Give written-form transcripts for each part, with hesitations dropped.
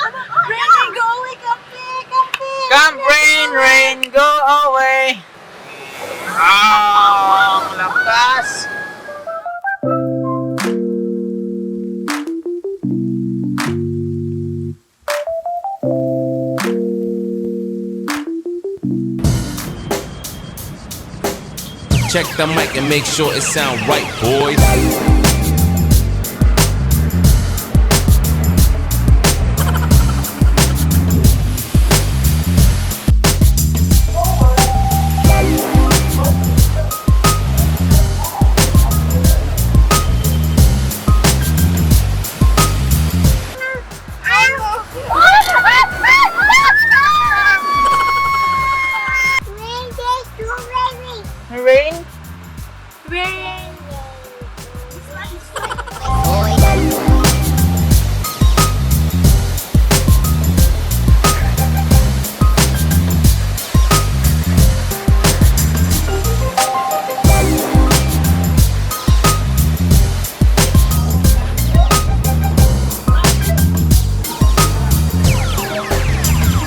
Rain, go away, come Come rain, go away. Ang lakas. Check the mic and make sure it sound right, boys. Rain? Rain.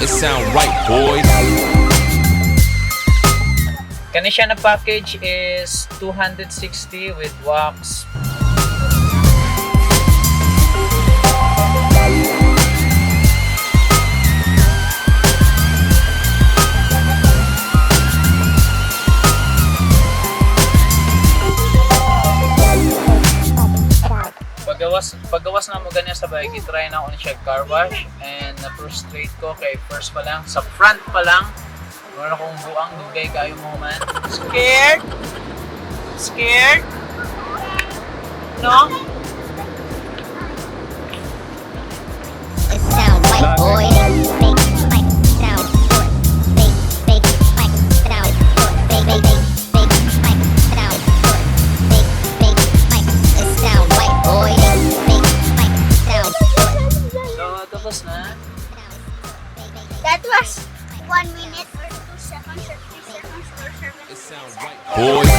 It sound right, boys. Kani siya na package is 260 with wax. Paggawas na mo ganyan sa bike, try na ako siya car wash and na-frustrate ko kay first pa lang, sa front pa lang meron akong buang dugay kayo mo man. Scared? Scared? No? It sound white boy. Fake mic sound good. Fake mic sound good. Fake mic sound good. Fake mic. It sound white boy. Fake mic sound good. So, tapos na. That was 1 minute or 2 seconds or 3 seconds or 7 It seconds. sound right, boys.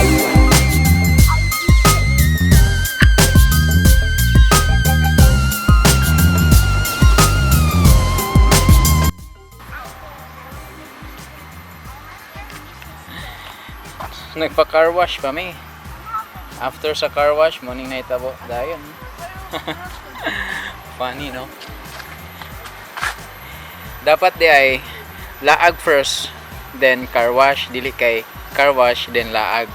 Nagpa-car wash kami. After sa car wash, morning na itabo. Dayon. Funny, no? Dapat di ay laag first, then car wash. Dili kay car wash, then laag.